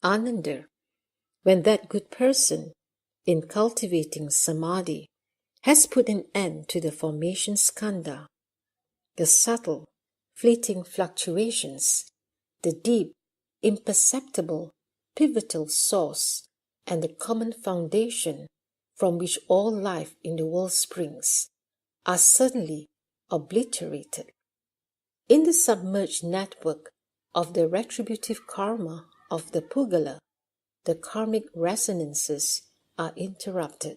Ananda, when that good person, in cultivating samadhi, has put an end to the formation skandha, the subtle, fleeting fluctuations, the deep, imperceptible, pivotal source, and the common foundation from which all life in the world springs, are suddenly obliterated. In the submerged network of the retributive karma of the Pugala, the karmic resonances are interrupted.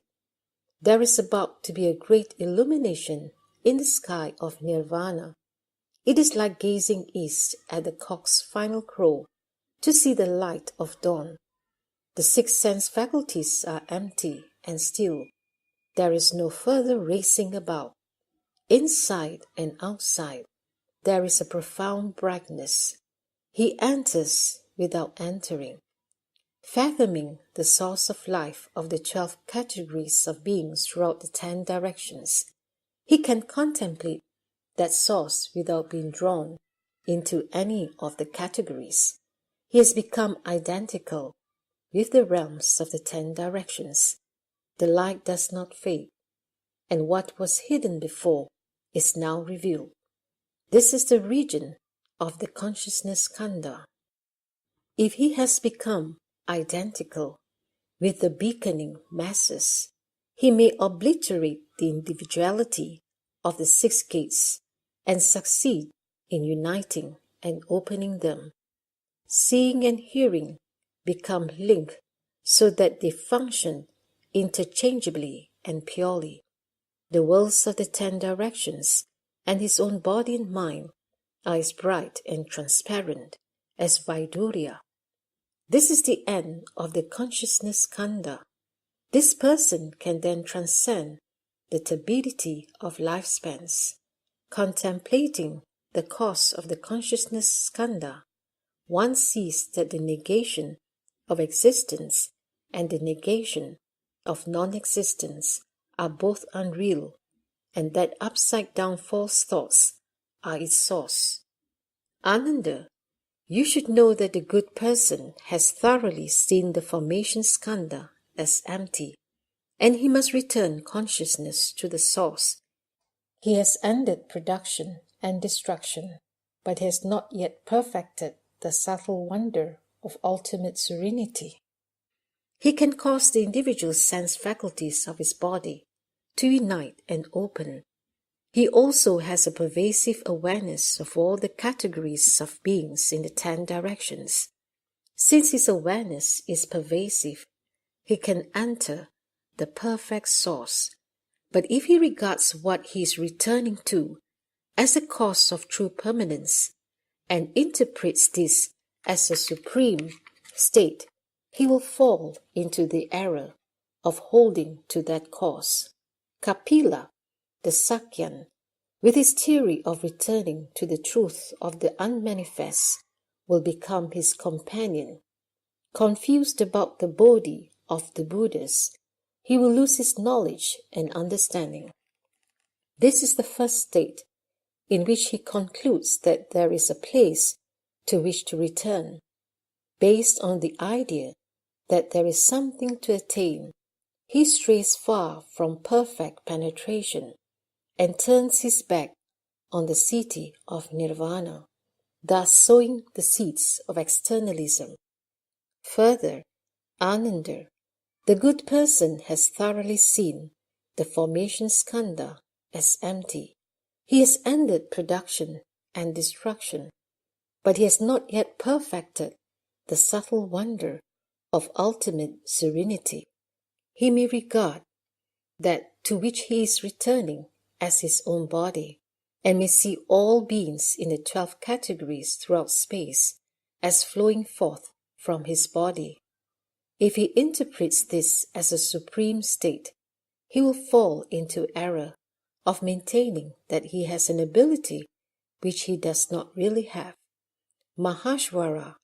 There is about to be a great illumination in the sky of nirvana. It is like gazing east at the cock's final crow to see the light of dawn. The six sense faculties are empty and still. There is no further racing about. Inside and outside, there is a profound brightness. He enters without entering. Fathoming the source of life of the 12 categories of beings throughout the 10 directions, he can contemplate that source without being drawn into any of the categories. He has become identical with the realms of the 10 directions. The light does not fade, and what was hidden before is now revealed. This is the region of the consciousness skandha. If he has become identical with the beaconing masses, he may obliterate the individuality of the 6 gates and succeed in uniting and opening them. Seeing and hearing become linked so that they function interchangeably and purely. The worlds of the 10 directions and his own body and mind are as bright and transparent as Vaidurya. This is the end of the consciousness skandha. This person can then transcend the turbidity of lifespans. Contemplating the cause of the consciousness skandha, one sees that the negation of existence and the negation of non-existence are both unreal, and that upside-down false thoughts are its source. Ananda, you should know that the good person has thoroughly seen the formation skandha as empty, and he must return consciousness to the source. He has ended production and destruction, but has not yet perfected the subtle wonder of ultimate serenity. He can cause the individual sense faculties of his body to unite and open. He also has a pervasive awareness of all the categories of beings in the 10 directions. Since his awareness is pervasive, he can enter the perfect source. But if he regards what he is returning to as a cause of true permanence and interprets this as a supreme state, he will fall into the error of holding to that cause. Kapila, the Sakyan, with his theory of returning to the truth of the unmanifest, will become his companion. Confused about the bodhi of the Buddhas, he will lose his knowledge and understanding. This is the first state, in which he concludes that there is a place to which to return. Based on the idea that there is something to attain, he strays far from perfect penetration and turns his back on the city of nirvana, thus sowing the seeds of externalism. Further, Ananda, the good person, has thoroughly seen the formation skandha as empty. He has ended production and destruction, but he has not yet perfected the subtle wonder of ultimate serenity. He may regard that to which he is returning as his own body, and may see all beings in the 12 categories throughout space as flowing forth from his body. If he interprets this as a supreme state, he will fall into error of maintaining that he has an ability which he does not really have. Maheshwara,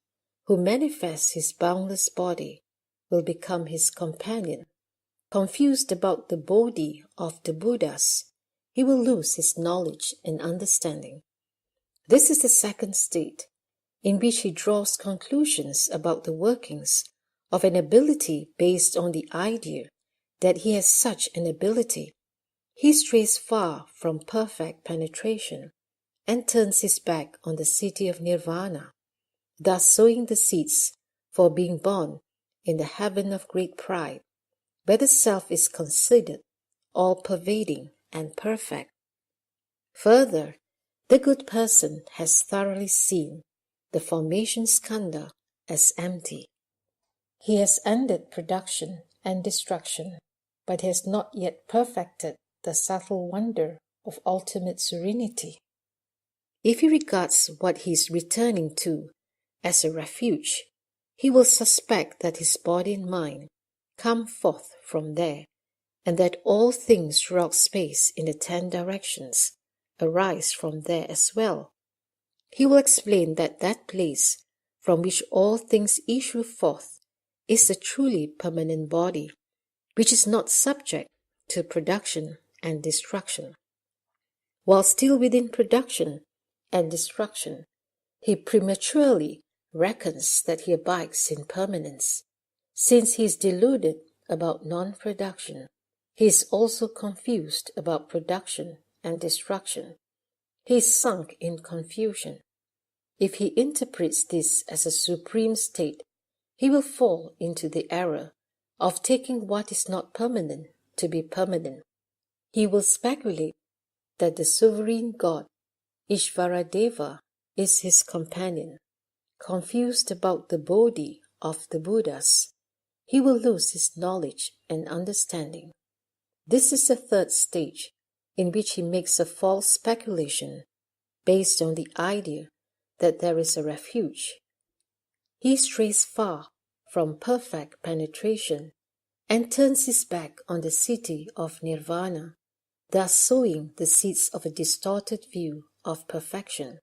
who manifests his boundless body, will become his companion. Confused about the bodhi of the Buddhas, he will lose his knowledge and understanding. This is the second state, in which he draws conclusions about the workings of an ability based on the idea that he has such an ability, he strays far from perfect penetration and turns his back on the city of nirvana, thus sowing the seeds for being born in the heaven of great pride, where the self is considered all-pervading and perfect. Further, the good person has thoroughly seen the formation skandha as empty. He has ended production and destruction, but has not yet perfected the subtle wonder of ultimate serenity. If he regards what he is returning to as a refuge, he will suspect that his body and mind come forth from there, and that all things throughout space in the 10 directions arise from there as well. He will explain that that place from which all things issue forth is the truly permanent body, which is not subject to production and destruction. While still within production and destruction, he prematurely reckons that he abides in permanence. Since he is deluded about non-production, he is also confused about production and destruction. He is sunk in confusion. If he interprets this as a supreme state, he will fall into the error of taking what is not permanent to be permanent. He will speculate that the sovereign God, Ishvaradeva, is his companion. Confused about the Bodhi of the Buddhas, he will lose his knowledge and understanding. This is the third stage, in which he makes a false speculation based on the idea that there is a refuge. He strays far from perfect penetration and turns his back on the city of nirvana, thus sowing the seeds of a distorted view of perfection.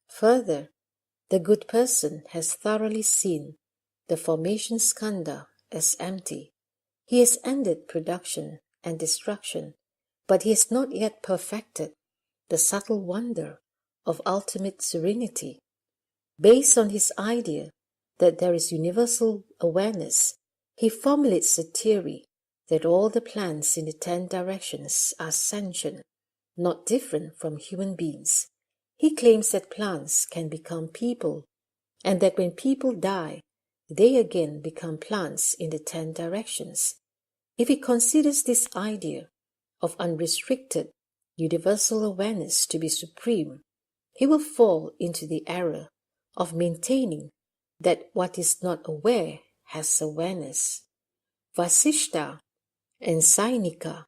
Further, the good person has thoroughly seen the formation skandha as empty. He has ended production and destruction, but he has not yet perfected the subtle wonder of ultimate serenity. Based on his idea that there is universal awareness, he formulates a theory that all the plants in the 10 directions are sentient, not different from human beings. He claims that plants can become people, and that when people die, they again become plants in the 10 directions. If he considers this idea of unrestricted, universal awareness to be supreme, he will fall into the error of maintaining that what is not aware has awareness. Vasishta and Sainika,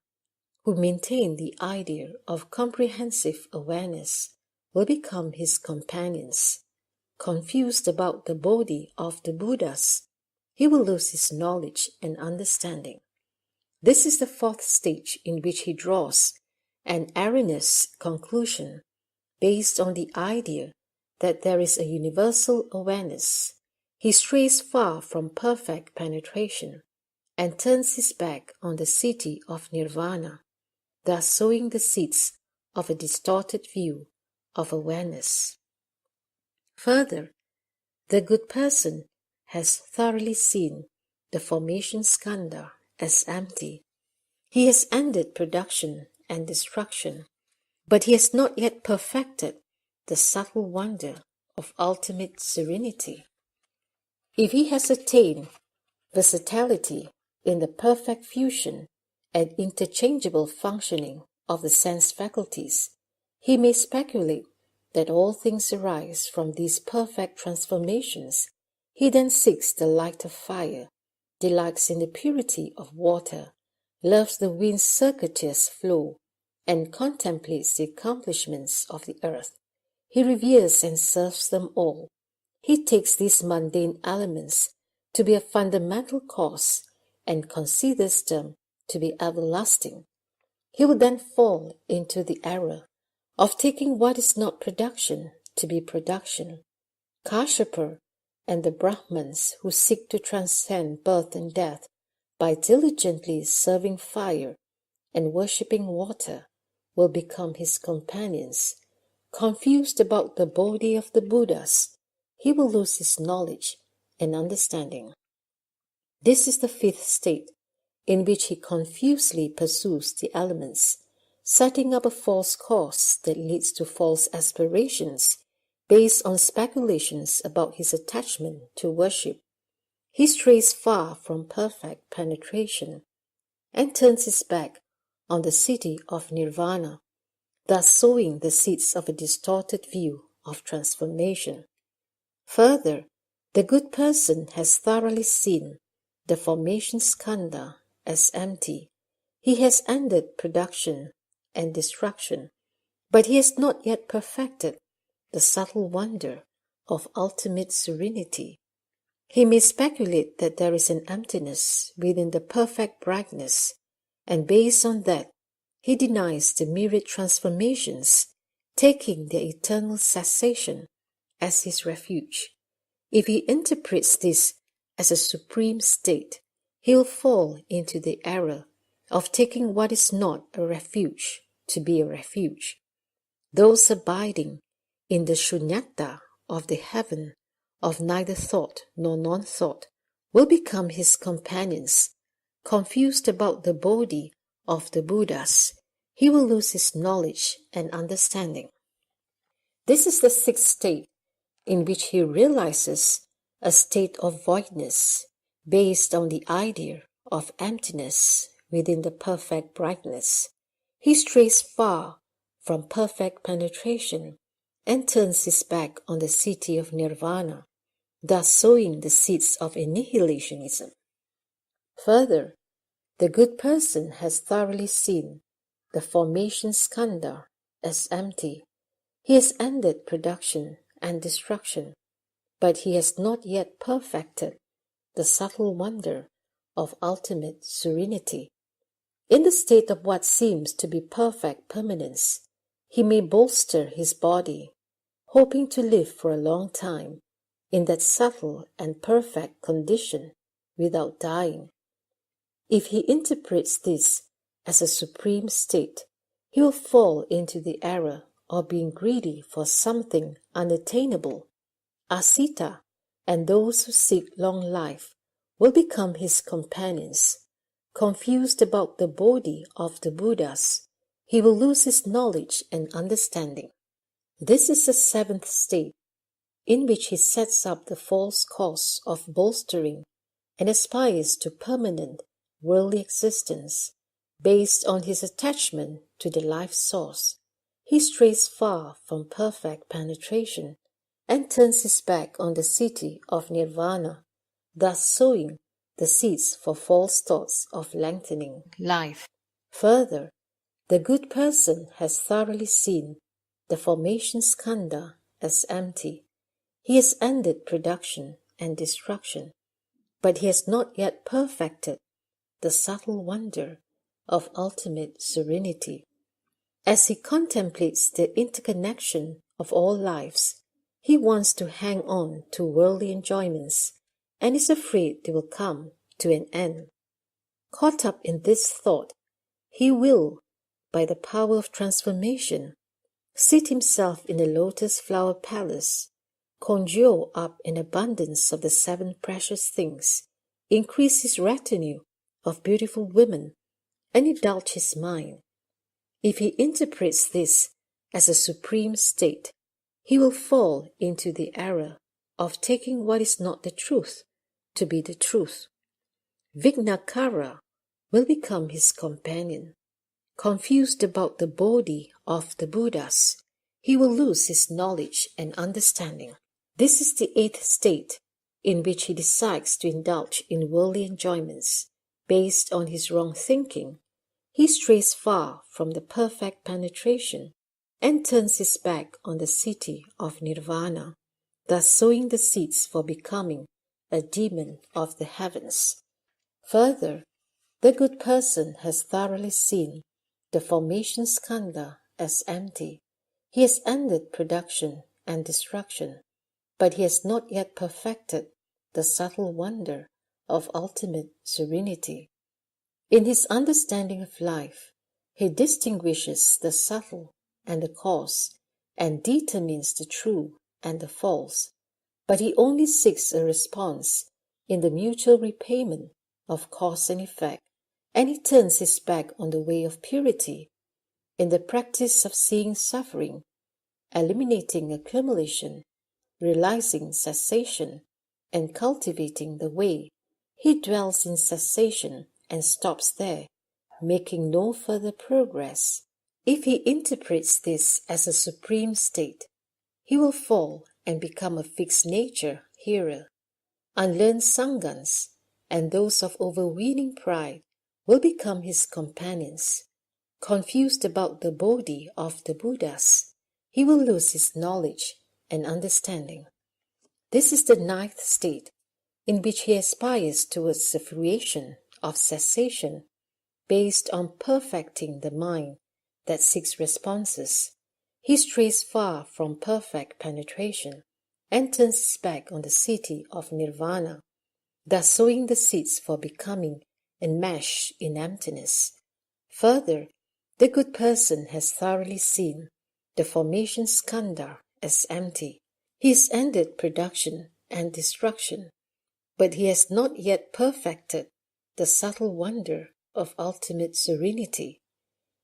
who maintain the idea of comprehensive awareness, will become his companions. Confused about the Bodhi of the Buddhas, he will lose his knowledge and understanding. This is the fourth stage, in which he draws an erroneous conclusion based on the idea that there is a universal awareness. He strays far from perfect penetration and turns his back on the city of nirvana, thus sowing the seeds of a distorted view of awareness. Further, the good person has thoroughly seen the formation skandha as empty. He has ended production and destruction, but he has not yet perfected the subtle wonder of ultimate serenity. If he has attained versatility in the perfect fusion and interchangeable functioning of the sense faculties, he may speculate that all things arise from these perfect transformations. He then seeks the light of fire, delights in the purity of water, loves the wind's circuitous flow, and contemplates the accomplishments of the earth. He reveres and serves them all. He takes these mundane elements to be a fundamental cause and considers them to be everlasting. He will then fall into the error of taking what is not production to be production. Kashyapa and the Brahmins who seek to transcend birth and death by diligently serving fire and worshipping water will become his companions. Confused about the Bodhi of the Buddhas, he will lose his knowledge and understanding. This is the fifth state, in which he confusedly pursues the elements, setting up a false course that leads to false aspirations based on speculations about his attachment to worship. He strays far from perfect penetration and turns his back on the city of nirvana, thus sowing the seeds of a distorted view of transformation. Further, the good person has thoroughly seen the formation skandha as empty. He has ended production and destruction, but he has not yet perfected the subtle wonder of ultimate serenity. He may speculate that there is an emptiness within the perfect brightness, and based on that, he denies the myriad transformations, taking the eternal cessation as his refuge. If he interprets this as a supreme state, he will fall into the error of taking what is not a refuge to be a refuge. Those abiding in the shunyata of the heaven of neither thought nor non-thought will become his companions. Confused about the bodhi of the Buddhas, he will lose his knowledge and understanding. This is the sixth state, in which he realizes a state of voidness based on the idea of emptiness within the perfect brightness. He strays far from perfect penetration and turns his back on the city of nirvana, thus sowing the seeds of annihilationism. Further, the good person has thoroughly seen the formation skandha as empty. He has ended production and destruction, but he has not yet perfected the subtle wonder of ultimate serenity. In the state of what seems to be perfect permanence, he may bolster his body, hoping to live for a long time in that subtle and perfect condition without dying. If he interprets this as a supreme state, he will fall into the error of being greedy for something unattainable. Asita and those who seek long life will become his companions. Confused about the bodhi of the Buddhas, he will lose his knowledge and understanding. This is the seventh state, in which he sets up the false cause of bolstering and aspires to permanent worldly existence based on his attachment to the life source. He strays far from perfect penetration and turns his back on the city of nirvana, thus sowing the seeds for false thoughts of lengthening life. Further, the good person has thoroughly seen the formation skandha as empty. He has ended production and destruction, but he has not yet perfected the subtle wonder of ultimate serenity. As he contemplates the interconnection of all lives, he wants to hang on to worldly enjoyments and is afraid they will come to an end. Caught up in this thought, he will, by the power of transformation, seat himself in the lotus flower palace, conjure up an abundance of the seven precious things, increase his retinue of beautiful women, and indulge his mind. If he interprets this as a supreme state, he will fall into the error of taking what is not the truth to be the truth. Vignakara will become his companion. Confused about the bodhi of the Buddhas, he will lose his knowledge and understanding. This is the eighth state, in which he decides to indulge in worldly enjoyments based on his wrong thinking. He strays far from the perfect penetration and turns his back on the city of nirvana, thus sowing the seeds for becoming a demon of the heavens. Further, the good person has thoroughly seen the formation skandha as empty. He has ended production and destruction, but he has not yet perfected the subtle wonder of ultimate serenity. In his understanding of life, he distinguishes the subtle and the coarse, and determines the true and the false. but he only seeks a response in the mutual repayment of cause and effect, and he turns his back on the way of purity in the practice of seeing suffering, eliminating accumulation, realizing cessation, and cultivating the way. He dwells in cessation and stops there, making no further progress. If he interprets this as a supreme state, he will fall and become a fixed nature hearer. Unlearned Sanghas and those of overweening pride will become his companions. Confused about the Bodhi of the Buddhas, he will lose his knowledge and understanding. This is the ninth state in which he aspires towards the fruition of cessation, based on perfecting the mind that seeks responses. He strays far from perfect penetration and turns his back on the city of nirvana, thus sowing the seeds for becoming enmeshed in emptiness. Further, the good person has thoroughly seen the formation skandha as empty. He has ended production and destruction, but he has not yet perfected the subtle wonder of ultimate serenity.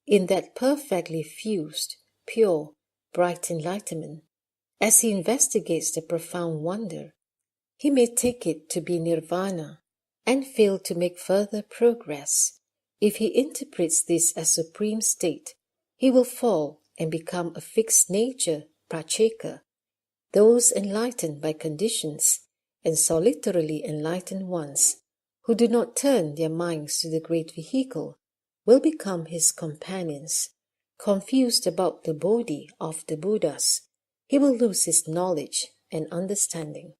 In that perfectly fused, pure, bright enlightenment, as he investigates the profound wonder, he may take it to be nirvana and fail to make further progress. If he interprets this as supreme state, he will fall and become a fixed nature pracheka. Those enlightened by conditions and solitarily enlightened ones, who do not turn their minds to the great vehicle, will become his companions. Confused about the Bodhi of the Buddhas, he will lose his knowledge and understanding.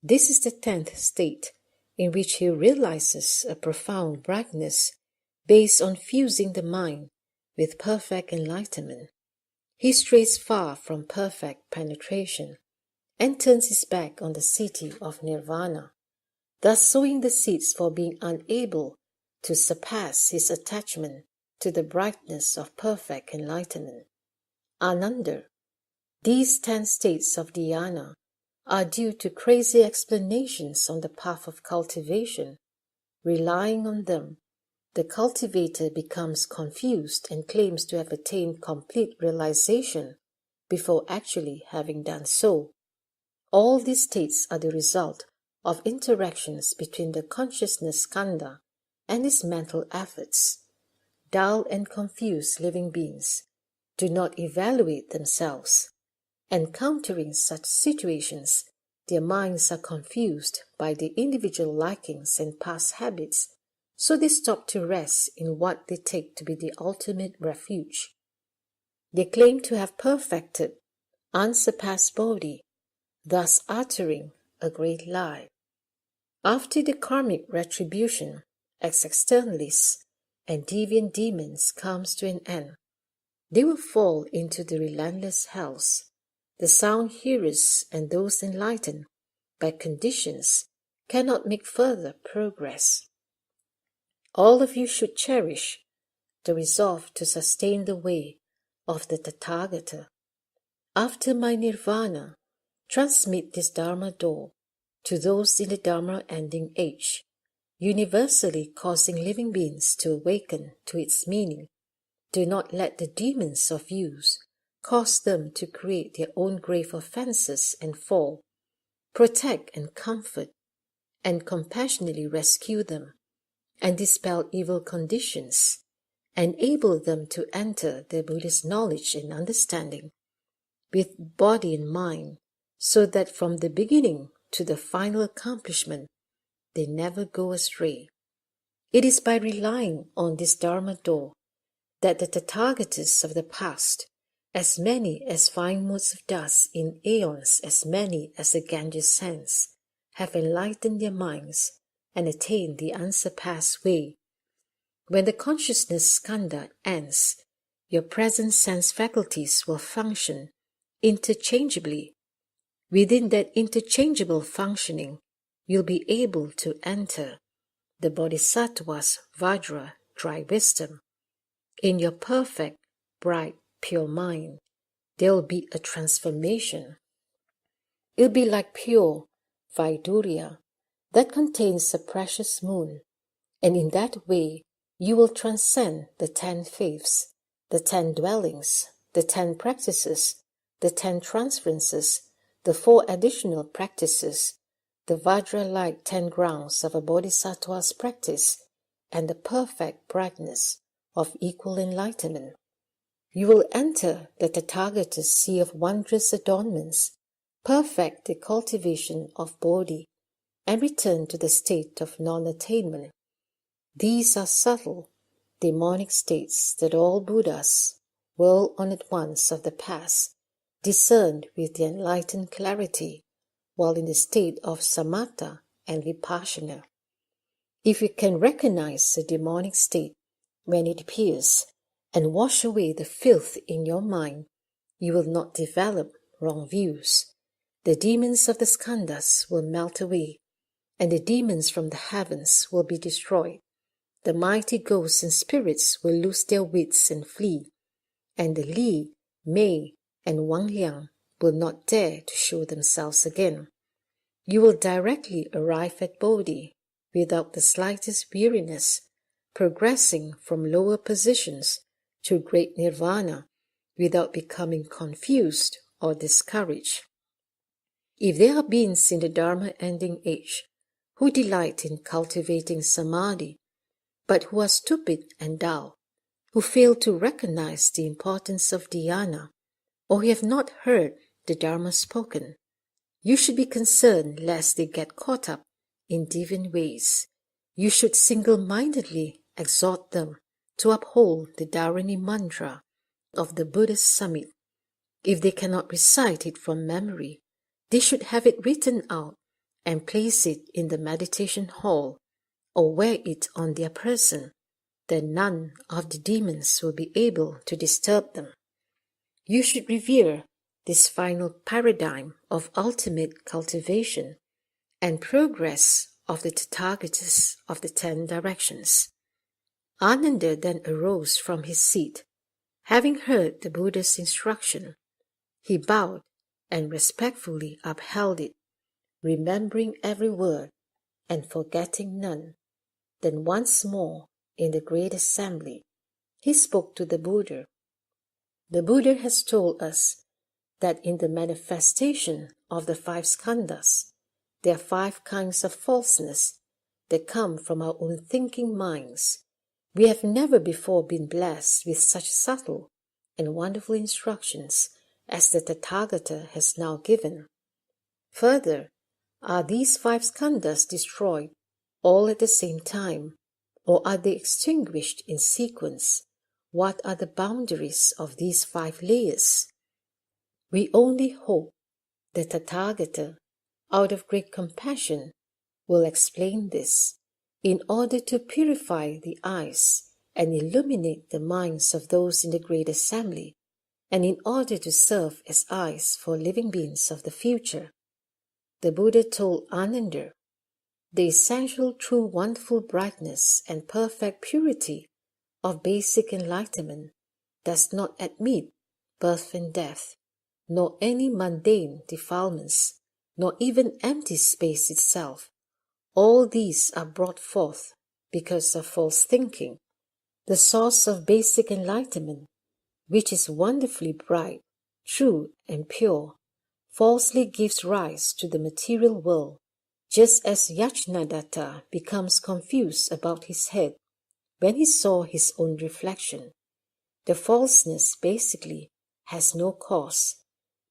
This is the 10th state, in which he realizes a profound brightness based on fusing the mind with perfect enlightenment. He strays far from perfect penetration and turns his back on the city of nirvana, thus sowing the seeds for being unable to surpass his attachment to the brightness of perfect enlightenment. Ananda, these 10 states of dhyana are due to crazy explanations on the path of cultivation. Relying on them, the cultivator becomes confused and claims to have attained complete realization before actually having done so. All these states are the result of interactions between the consciousness skandha and his mental efforts. Dull and confused living beings do not evaluate themselves. Encountering such situations, their minds are confused by the individual likings and past habits, so they stop to rest in what they take to be the ultimate refuge. They claim to have perfected unsurpassed Bodhi, thus uttering a great lie. After the karmic retribution, as externalists and deviant demons comes to an end, they will fall into the relentless hells. The sound hearers and those enlightened by conditions cannot make further progress. All of you should cherish the resolve to sustain the way of the Tathagata. After my nirvana, transmit this Dharma door to those in the Dharma ending age, universally causing living beings to awaken to its meaning. Do not let the demons of use cause them to create their own grave offenses and fall. Protect and comfort and compassionately rescue them and dispel evil conditions. Enable them to enter the Buddhist knowledge and understanding with body and mind, so that from the beginning to the final accomplishment they never go astray. It is by relying on this Dharma door that the Tathagatas of the past, as many as fine motes of dust in aeons as many as the Ganges sands, have enlightened their minds and attained the unsurpassed way. When the consciousness skandha ends, your present sense faculties will function interchangeably. Within that interchangeable functioning, you'll be able to enter the Bodhisattva's Vajra dry wisdom. In your perfect, bright, pure mind, there will be a transformation. It'll be like pure Vaidurya that contains a precious moon, and in that way you will transcend the 10 faiths, the 10 dwellings, the 10 practices, the 10 transferences, the 4 additional practices, the Vajra-like 10 grounds of a bodhisattva's practice, and the perfect brightness of equal enlightenment. You will enter the Tathagata's sea of wondrous adornments, perfect the cultivation of bodhi, and return to the state of non-attainment. These are subtle, demonic states that all Buddhas, well on at once of the past, discerned with the enlightened clarity, while in the state of samatha and vipassana. If you can recognize the demonic state when it appears and wash away the filth in your mind, you will not develop wrong views. The demons of the skandhas will melt away, and the demons from the heavens will be destroyed. The mighty ghosts and spirits will lose their wits and flee, and the Li, Mei, and Wang Liang will not dare to show themselves again. You will directly arrive at Bodhi without the slightest weariness, progressing from lower positions to great nirvana without becoming confused or discouraged. If there are beings in the Dharma-ending age who delight in cultivating samadhi, but who are stupid and dull, who fail to recognize the importance of dhyana, or who have not heard the Dharma spoken, you should be concerned lest they get caught up in deviant ways. You should single-mindedly exhort them to uphold the Dharani mantra of the Buddhist summit. If they cannot recite it from memory, they should have it written out and place it in the meditation hall or wear it on their person. Then none of the demons will be able to disturb them. You should revere this final paradigm of ultimate cultivation and progress of the Tathagatas of the 10 directions. Ananda then arose from his seat. Having heard the Buddha's instruction, he bowed and respectfully upheld it, remembering every word and forgetting none. Then once more, in the great assembly, he spoke to the Buddha. The Buddha has told us that in the manifestation of the 5 skandhas, there are 5 kinds of falseness that come from our own thinking minds. We have never before been blessed with such subtle and wonderful instructions as the Tathagata has now given. Further, are these 5 skandhas destroyed all at the same time, or are they extinguished in sequence? What are the boundaries of these 5 layers? We only hope the Tathagata, out of great compassion, will explain this in order to purify the eyes and illuminate the minds of those in the great assembly, and in order to serve as eyes for living beings of the future. The Buddha told Ananda, the essential true wonderful brightness and perfect purity of basic enlightenment does not admit birth and death, nor any mundane defilements, nor even empty space itself. All these are brought forth because of false thinking. The source of basic enlightenment, which is wonderfully bright, true, and pure, falsely gives rise to the material world, just as Yajnadatta becomes confused about his head when he saw his own reflection. The falseness basically has no cause,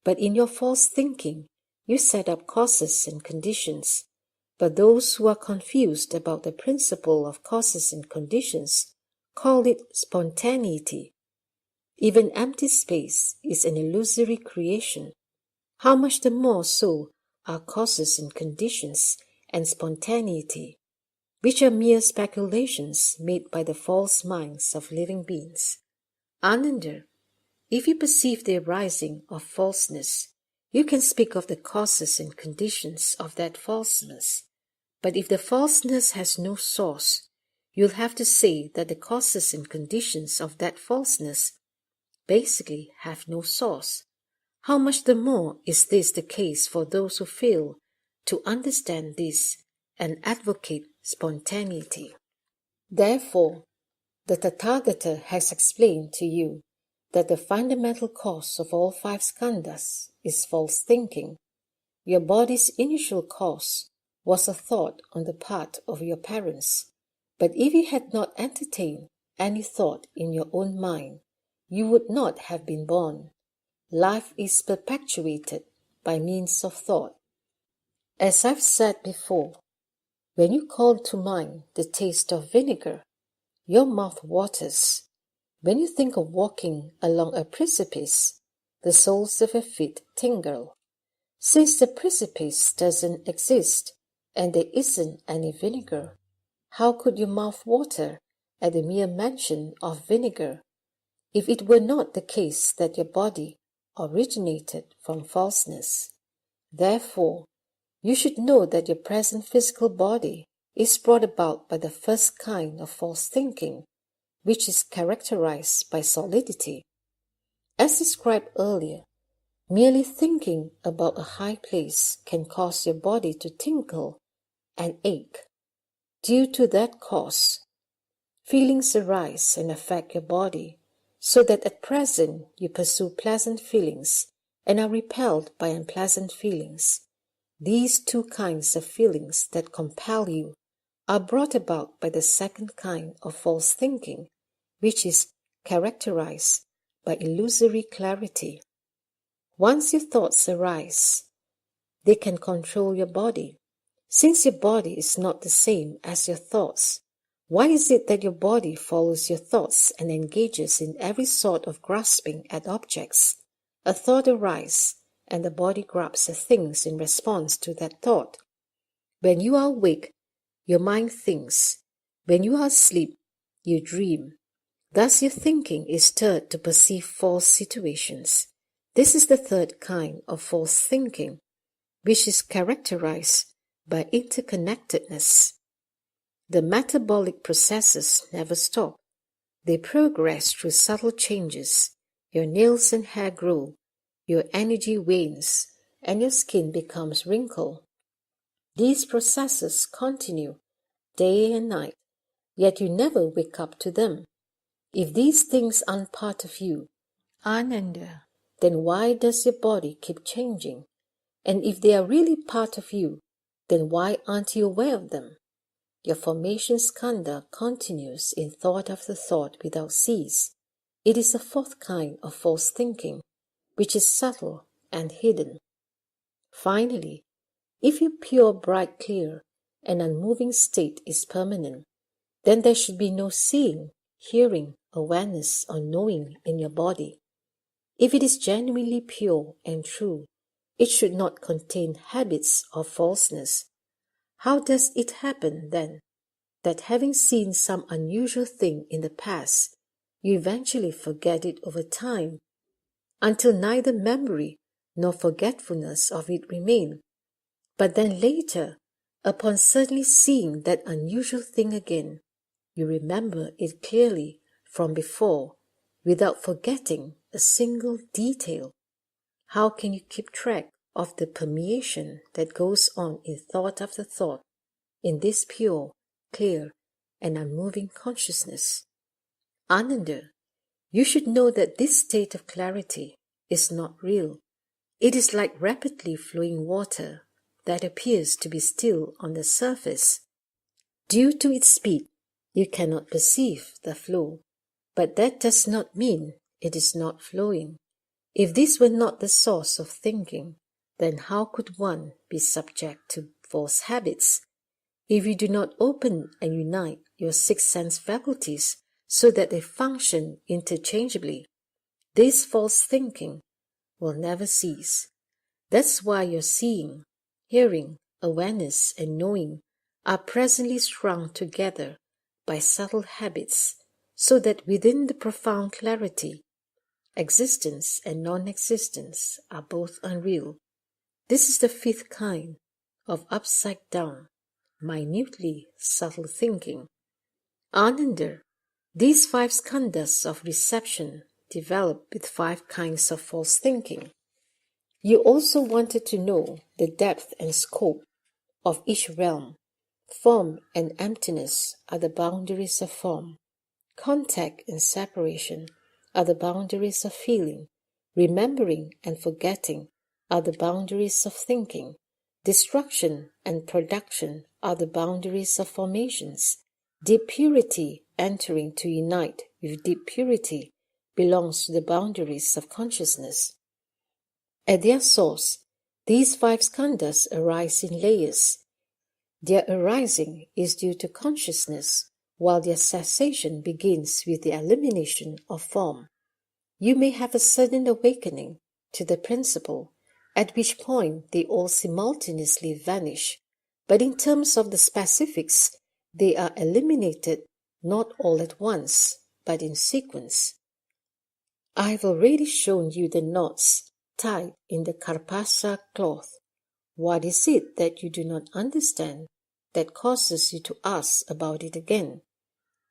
but in your false thinking, you set up causes and conditions. But those who are confused about the principle of causes and conditions call it spontaneity. Even empty space is an illusory creation. How much the more so are causes and conditions and spontaneity, which are mere speculations made by the false minds of living beings. Ananda, if you perceive the arising of falseness, you can speak of the causes and conditions of that falseness. But if the falseness has no source, you'll have to say that the causes and conditions of that falseness basically have no source. How much the more is this the case for those who fail to understand this and advocate spontaneity. Therefore, the Tathagata has explained to you that the fundamental cause of all five skandhas is false thinking. Your body's initial cause was a thought on the part of your parents, but if you had not entertained any thought in your own mind, you would not have been born. Life is perpetuated by means of thought. As I've said before, when you call to mind the taste of vinegar, your mouth waters. When you think of walking along a precipice, the soles of your feet tingle. Since the precipice doesn't exist and there isn't any vinegar, how could your mouth water at the mere mention of vinegar, if it were not the case that your body originated from falseness? Therefore, you should know that your present physical body is brought about by the first kind of false thinking, which is characterized by solidity. As described earlier, merely thinking about a high place can cause your body to tingle and ache. Due to that cause, feelings arise and affect your body, so that at present you pursue pleasant feelings and are repelled by unpleasant feelings. These two kinds of feelings that compel you are brought about by the second kind of false thinking, which is characterized by illusory clarity. Once your thoughts arise, they can control your body. Since your body is not the same as your thoughts, why is it that your body follows your thoughts and engages in every sort of grasping at objects? A thought arises, and the body grabs at things in response to that thought. When you are awake, your mind thinks. When you are asleep, you dream. Thus your thinking is stirred to perceive false situations. This is the third kind of false thinking, which is characterized by interconnectedness. The metabolic processes never stop. They progress through subtle changes. Your nails and hair grow, your energy wanes, and your skin becomes wrinkled. These processes continue day and night, yet you never wake up to them. If these things aren't part of you, Ananda, then why does your body keep changing? And if they are really part of you, then why aren't you aware of them? Your formation skandha continues in thought after thought without cease. It is the fourth kind of false thinking, which is subtle and hidden. Finally, if your pure, bright, clear, and unmoving state is permanent, then there should be no seeing, hearing, awareness, or knowing in your body. If it is genuinely pure and true, it should not contain habits of falseness. How does it happen, then, that having seen some unusual thing in the past, you eventually forget it over time, until neither memory nor forgetfulness of it remain? But then later, upon suddenly seeing that unusual thing again, you remember it clearly from before, without forgetting a single detail. How can you keep track of the permeation that goes on in thought after thought, in this pure, clear, and unmoving consciousness? Ananda, you should know that this state of clarity is not real. It is like rapidly flowing water that appears to be still on the surface. Due to its speed, you cannot perceive the flow, but that does not mean it is not flowing. If this were not the source of thinking, then how could one be subject to false habits? If you do not open and unite your six sense faculties so that they function interchangeably, this false thinking will never cease. That's why your seeing, hearing, awareness, and knowing are presently strung together by subtle habits, so that within the profound clarity, existence and non-existence are both unreal. This is the fifth kind of upside-down, minutely subtle thinking. Ananda, these five skandhas of reception develop with five kinds of false thinking. You also wanted to know the depth and scope of each realm. Form and emptiness are the boundaries of form. Contact and separation are the boundaries of feeling. Remembering and forgetting are the boundaries of thinking. Destruction and production are the boundaries of formations. Deep purity entering to unite with deep purity belongs to the boundaries of consciousness. At their source, these five skandhas arise in layers. Their arising is due to consciousness, while their cessation begins with the elimination of form. You may have a sudden awakening to the principle, at which point they all simultaneously vanish, but in terms of the specifics, they are eliminated not all at once, but in sequence. I have already shown you the knots tied in the karpasa cloth. What is it that you do not understand that causes you to ask about it again?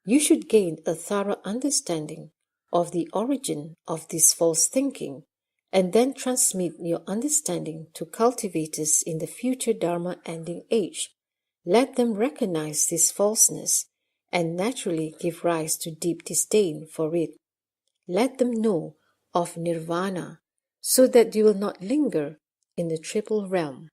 You should gain a thorough understanding of the origin of this false thinking, and then transmit your understanding to cultivators in the future Dharma ending age. Let them recognize this falseness and naturally give rise to deep disdain for it. Let them know of nirvana, so that you will not linger in the triple realm.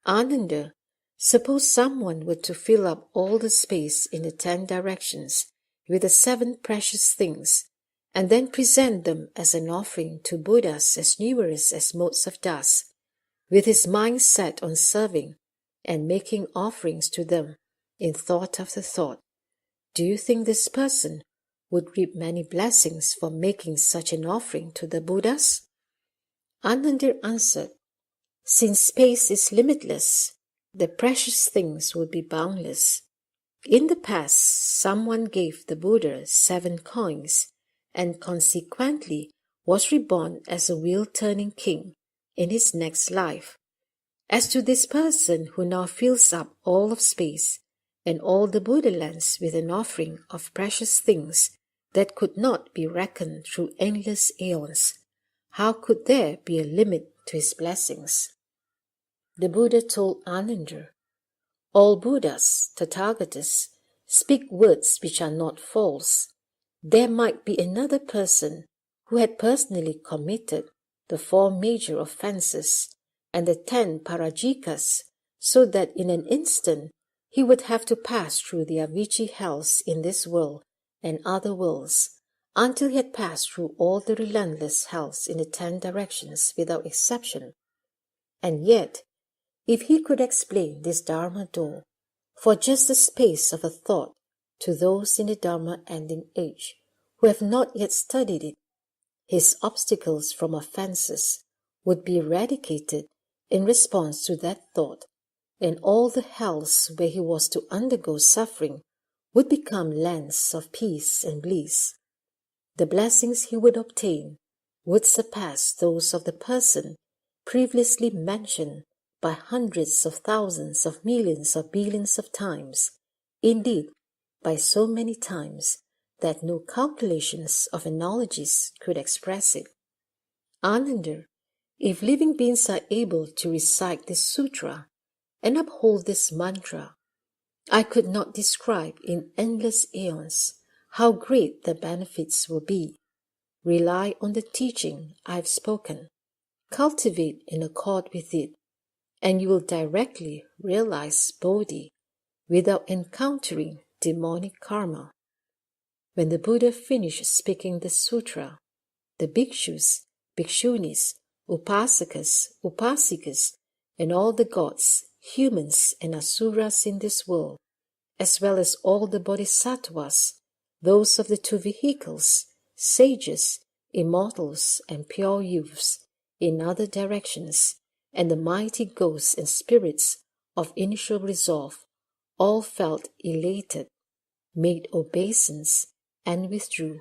Ananda, suppose someone were to fill up all the space in the 10 directions with the 7 precious things, and then present them as an offering to Buddhas as numerous as motes of dust, with his mind set on serving and making offerings to them in thought after thought. Do you think this person would reap many blessings for making such an offering to the Buddhas? Ananda answered, since space is limitless, the precious things will be boundless. In the past, someone gave the Buddha 7 coins and consequently was reborn as a wheel-turning king in his next life. As to this person who now fills up all of space and all the Buddha lands with an offering of precious things that could not be reckoned through endless aeons, how could there be a limit to his blessings? The Buddha told Ananda, all Buddhas, Tathagatas, speak words which are not false. There might be another person who had personally committed the 4 major offenses and the 10 parajikas, so that in an instant he would have to pass through the Avicii hells in this world and other worlds, until he had passed through all the relentless hells in the 10 directions without exception. And yet, if he could explain this Dharma door for just the space of a thought to those in the Dharma ending age who have not yet studied it, his obstacles from offenses would be eradicated in response to that thought, and all the hells where he was to undergo suffering would become lands of peace and bliss. The blessings he would obtain would surpass those of the person previously mentioned by hundreds of thousands of millions of billions of times, indeed, by so many times that no calculations of analogies could express it. Ananda, if living beings are able to recite this sutra and uphold this mantra, I could not describe in endless aeons how great the benefits will be. Rely on the teaching I have spoken. Cultivate in accord with it, and you will directly realize Bodhi without encountering demonic karma. When the Buddha finished speaking the sutra, the bhikshus, bhikshunis, upasakas, upasikas, and all the gods, humans, and asuras in this world, as well as all the bodhisattvas, those of the 2 vehicles, sages, immortals, and pure youths in other directions, and the mighty ghosts and spirits of initial resolve, all felt elated, made obeisance, and withdrew.